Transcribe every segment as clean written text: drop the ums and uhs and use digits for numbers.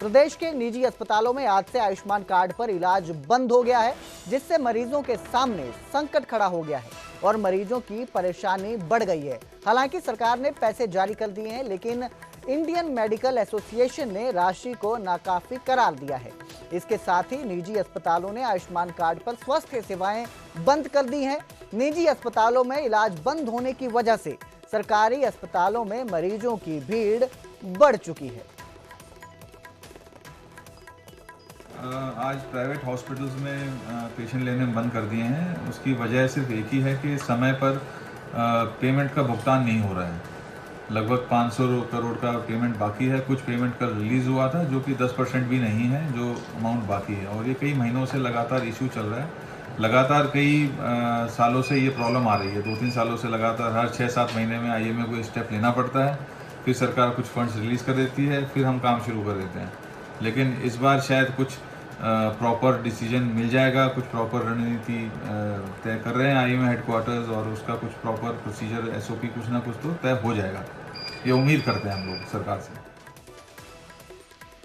प्रदेश के निजी अस्पतालों में आज से आयुष्मान कार्ड पर इलाज बंद हो गया है, जिससे मरीजों के सामने संकट खड़ा हो गया है और मरीजों की परेशानी बढ़ गई है। हालांकि सरकार ने पैसे जारी कर दिए हैं, लेकिन इंडियन मेडिकल एसोसिएशन ने राशि को नाकाफी करार दिया है। इसके साथ ही निजी अस्पतालों ने आयुष्मान कार्ड पर स्वास्थ्य सेवाएं बंद कर दी हैं। निजी अस्पतालों में इलाज बंद होने की वजह से सरकारी अस्पतालों में मरीजों की भीड़ बढ़ चुकी है। आज प्राइवेट हॉस्पिटल्स में पेशेंट लेने बंद कर दिए हैं। उसकी वजह सिर्फ एक ही है कि समय पर पेमेंट का भुगतान नहीं हो रहा है। लगभग 500 करोड़ का पेमेंट बाकी है। कुछ पेमेंट कल रिलीज़ हुआ था जो कि 10% भी नहीं है जो अमाउंट बाकी है, और ये कई महीनों से लगातार इशू चल रहा है। लगातार कई सालों से ये प्रॉब्लम आ रही है। 2-3 सालों से लगातार हर 6-7 महीने में आईएमए को स्टेप लेना पड़ता है, फिर सरकार कुछ फंड्स रिलीज़ कर देती है, फिर हम काम शुरू कर देते हैं। लेकिन इस बार शायद कुछ प्रॉपर डिसीजन मिल जाएगा, कुछ प्रॉपर रणनीति तय कर रहे हैं आईएमए हेडक्वार्टर्स, और उसका कुछ प्रॉपर प्रोसीजर एसओपी कुछ ना कुछ तो तय हो जाएगा, ये उम्मीद करते हैं हम लोग सरकार से।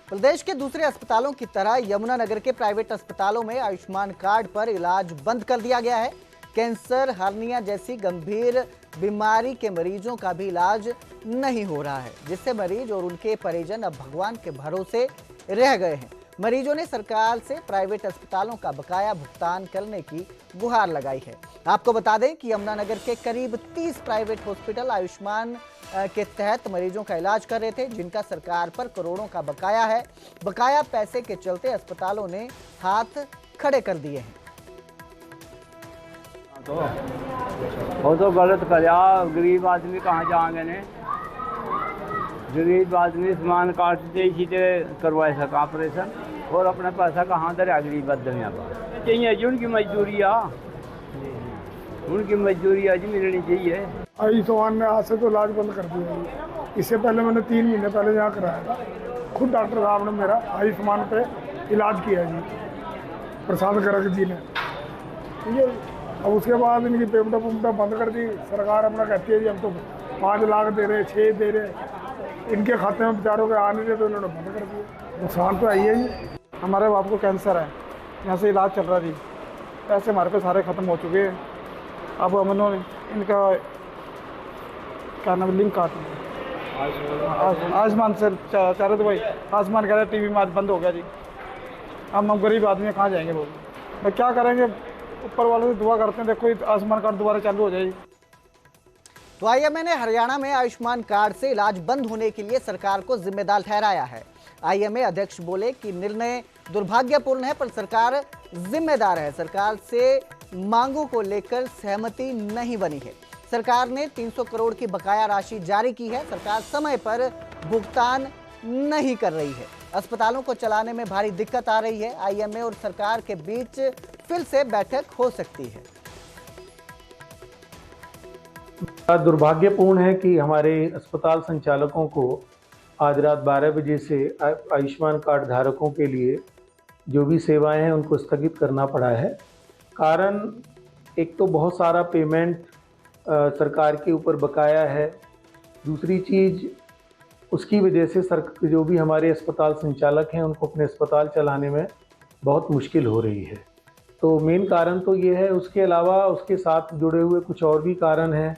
प्रदेश के दूसरे अस्पतालों की तरह यमुनानगर के प्राइवेट अस्पतालों में आयुष्मान कार्ड पर इलाज बंद कर दिया गया है। कैंसर, हार्निया जैसी गंभीर बीमारी के मरीजों का भी इलाज नहीं हो रहा है, जिससे मरीज और उनके परिजन अब भगवान के भरोसे रह गए हैं। मरीजों ने सरकार से प्राइवेट अस्पतालों का बकाया भुगतान करने की गुहार लगाई है। आपको बता दें कि यमुनानगर के करीब 30 प्राइवेट हॉस्पिटल आयुष्मान के तहत मरीजों का इलाज कर रहे थे, जिनका सरकार पर करोड़ों का बकाया है। बकाया पैसे के चलते अस्पतालों ने हाथ खड़े कर दिए हैं। तो गलत करया, गरीब आदमी कहाँ जाएंगे ने? गरीब आदमी सामान काटते ही करवा सका ऑपरेशन, और अपना पैसा कहाँ दरिया गरीब आदमी पर चाहिए जी। उनकी मजदूरी जी मिलनी चाहिए। आयुष्मान ने आज से तो इलाज बंद कर दिया। इससे पहले मैंने 3 महीने पहले यहाँ कराया था। खुद डॉक्टर साहब ने मेरा आयुष्मान पे इलाज किया जी, प्रसाद गर्ग जी ने, ठीक है। अब उसके बाद इनकी पेमेंट बंद कर दी सरकार। अपना कहती है जी हम तो 5 लाख दे रहे, 6 दे रहे, इनके खाते में बेचारों के आने थे तो इन्होंने बंद कर दिया। नुकसान तो आई है जी। हमारे बाप को कैंसर है, यहाँ से इलाज चल रहा जी, पैसे हमारे पे सारे ख़त्म हो चुके हैं। अब उन्होंने इनका क्या नाम लिंक काट आयुष्मान से चाह रहे थे भाई, आयुष्मान कह रहे टीवी में आज बंद हो गया जी। अब हम गरीब आदमी कहाँ जाएंगे बोल, भाई क्या करेंगे? ऊपर वाले से दुआ करते हैं, देखो आयुष्मान कार्ड दोबारा चालू हो जाएगी। तो आईएमए ने हरियाणा में आयुष्मान कार्ड से इलाज बंद होने के लिए सरकार को जिम्मेदार ठहराया है। आईएमए अध्यक्ष बोले कि निर्णय दुर्भाग्यपूर्ण है, पर सरकार जिम्मेदार है। सरकार से मांगों को लेकर सहमति नहीं बनी है। सरकार ने 300 करोड़ की बकाया राशि जारी की है। सरकार समय पर भुगतान नहीं कर रही है। अस्पतालों को चलाने में भारी दिक्कत आ रही है। आईएमए और सरकार के बीच फिर से बैठक हो सकती है। दुर्भाग्यपूर्ण है कि हमारे अस्पताल संचालकों को आज रात 12 बजे से आयुष्मान कार्ड धारकों के लिए जो भी सेवाएं हैं उनको स्थगित करना पड़ा है। कारण एक तो बहुत सारा पेमेंट सरकार के ऊपर बकाया है, दूसरी चीज़ उसकी वजह से जो भी हमारे अस्पताल संचालक हैं उनको अपने अस्पताल चलाने में बहुत मुश्किल हो रही है। तो मेन कारण तो ये है। उसके अलावा उसके साथ जुड़े हुए कुछ और भी कारण हैं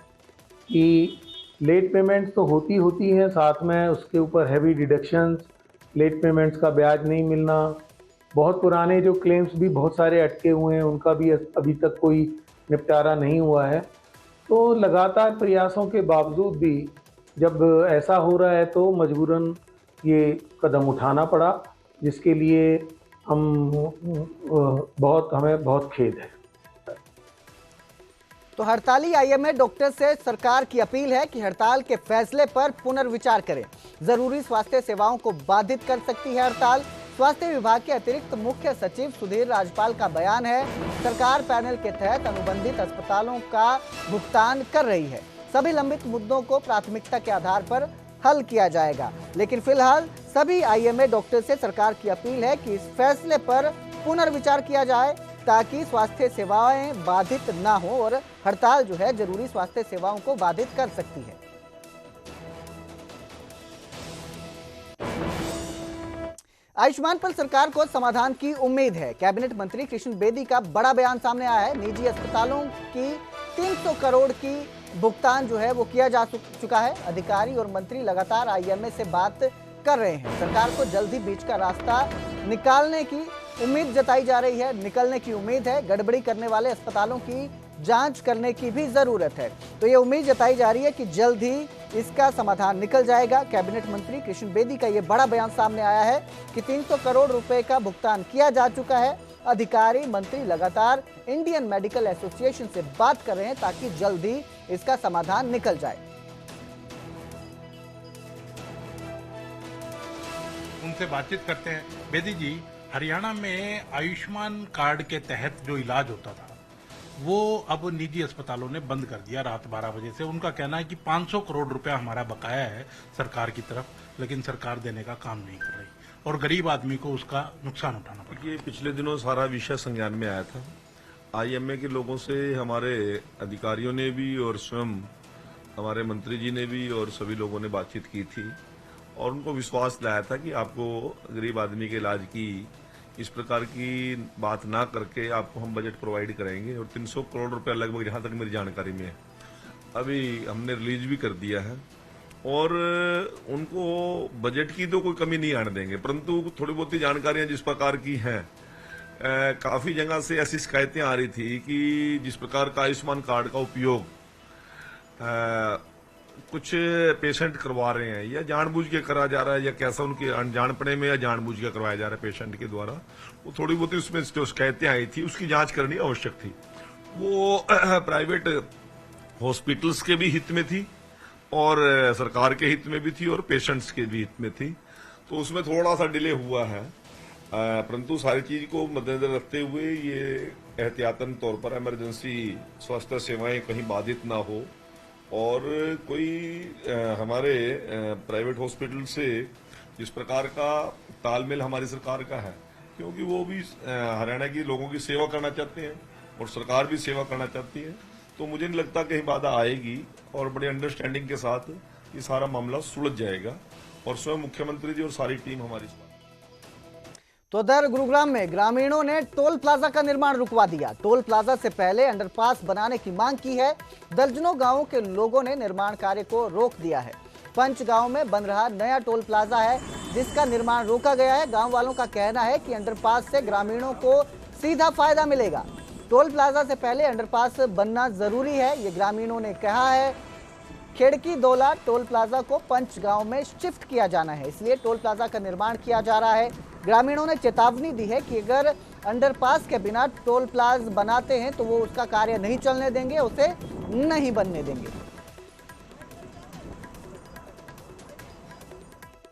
कि लेट पेमेंट्स तो होती हैं, साथ में उसके ऊपर हैवी डिडक्शंस, लेट पेमेंट्स का ब्याज नहीं मिलना, बहुत पुराने जो क्लेम्स भी बहुत सारे अटके हुए हैं उनका भी अभी तक कोई निपटारा नहीं हुआ है। तो लगातार प्रयासों के बावजूद भी जब ऐसा हो रहा है तो मजबूरन ये कदम उठाना पड़ा, जिसके लिए हमें बहुत खेद है। तो हड़ताली आईएमए डॉक्टर से सरकार की अपील है कि हड़ताल के फैसले पर पुनर्विचार करें। जरूरी स्वास्थ्य सेवाओं को बाधित कर सकती है हड़ताल। स्वास्थ्य विभाग के अतिरिक्त मुख्य सचिव सुधीर राजपाल का बयान है, सरकार पैनल के तहत अनुबंधित अस्पतालों का भुगतान कर रही है। सभी लंबित मुद्दों को प्राथमिकता के आधार पर हल किया जाएगा। लेकिन फिलहाल सभी आईएमए डॉक्टर से सरकार की अपील है कि इस फैसले पर पुनर्विचार किया जाए, ताकि स्वास्थ्य सेवाएं बाधित ना हो, और हड़ताल जो है जरूरी स्वास्थ्य सेवाओं को बाधित कर सकती है। आयुष्मान पर सरकार को समाधान की उम्मीद है। कैबिनेट मंत्री कृष्ण बेदी का बड़ा बयान सामने आया है। निजी अस्पतालों की 300 करोड़ की भुगतान जो है वो किया जा चुका है। अधिकारी और मंत्री लगातार आईएमए से बात कर रहे हैं। सरकार को जल्द ही बीच का रास्ता निकालने की उम्मीद जताई जा रही है, निकलने की उम्मीद है। गड़बड़ी करने वाले अस्पतालों की जांच करने की भी जरूरत है। तो ये उम्मीद जताई जा रही है कि जल्द ही इसका समाधान निकल जाएगा। कैबिनेट मंत्री कृष्ण बेदी का ये बड़ा बयान सामने आया है कि 300 करोड़ रुपए का भुगतान किया जा चुका है। अधिकारी मंत्री लगातार इंडियन मेडिकल एसोसिएशन से बात कर रहे हैं ताकि जल्द ही इसका समाधान निकल जाए। उनसे बातचीत करते हैं। बेदी जी, हरियाणा में आयुष्मान कार्ड के तहत जो इलाज होता था वो अब निजी अस्पतालों ने बंद कर दिया रात 12 बजे से। उनका कहना है कि 500 करोड़ रुपया हमारा बकाया है सरकार की तरफ, लेकिन सरकार देने का काम नहीं कर रही और गरीब आदमी को उसका नुकसान उठाना पड़ा। ये पिछले दिनों सारा विषय संज्ञान में आया था। आईएमए के लोगों से हमारे अधिकारियों ने भी और स्वयं हमारे मंत्री जी ने भी और सभी लोगों ने बातचीत की थी और उनको विश्वास दिलाया था कि आपको गरीब आदमी के इलाज की इस प्रकार की बात ना करके आपको हम बजट प्रोवाइड करेंगे और 300 करोड़ रुपया लगभग, जहां तक मेरी जानकारी में है, अभी हमने रिलीज भी कर दिया है और उनको बजट की तो कोई कमी नहीं आने देंगे। परंतु थोड़ी बहुत ही जानकारियां जिस प्रकार की हैं, काफी जगह से ऐसी शिकायतें आ रही थी कि जिस प्रकार का आयुष्मान कार्ड का उपयोग कुछ पेशेंट करवा रहे हैं या जानबूझ के करा जा रहा है या कैसा उनके अनजानपने में या जानबूझ के करवाया जा रहा है पेशेंट के द्वारा, वो थोड़ी बहुत उसमें जो शिकायतें आई थी उसकी जांच करनी आवश्यक थी। वो प्राइवेट हॉस्पिटल्स के भी हित में थी और सरकार के हित में भी थी और पेशेंट्स के भी हित में थी, तो उसमें थोड़ा सा डिले हुआ है। परंतु सारी चीज को मद्देनजर रखते हुए ये एहतियातन तौर पर इमरजेंसी स्वास्थ्य सेवाएं कहीं बाधित ना हो और कोई हमारे प्राइवेट हॉस्पिटल से जिस प्रकार का तालमेल हमारी सरकार का है, क्योंकि वो भी हरियाणा के लोगों की सेवा करना चाहते हैं और सरकार भी सेवा करना चाहती है, तो मुझे नहीं लगता कहीं बाधा आएगी और बड़े अंडरस्टैंडिंग के साथ ये सारा मामला सुलझ जाएगा और स्वयं मुख्यमंत्री जी और सारी टीम हमारी। तो उधर गुरुग्राम में ग्रामीणों ने टोल प्लाजा का निर्माण रुकवा दिया। टोल प्लाजा से पहले अंडरपास बनाने की मांग की है। दर्जनों गांवों के लोगों ने निर्माण कार्य को रोक दिया है। पंच गांव में बन रहा नया टोल प्लाजा है जिसका निर्माण रोका गया है। गांव वालों का कहना है कि अंडरपास से ग्रामीणों को सीधा फायदा मिलेगा। टोल प्लाजा से पहले अंडरपास बनना जरूरी है, ये ग्रामीणों ने कहा है। खेड़की दोला टोल प्लाजा को पंच गांव में शिफ्ट किया जाना है, इसलिए टोल प्लाजा का निर्माण किया जा रहा है। ग्रामीणों ने चेतावनी दी है कि अगर अंडरपास के बिना टोल प्लाजा बनाते हैं तो वो उसका कार्य नहीं चलने देंगे, उसे नहीं बनने देंगे।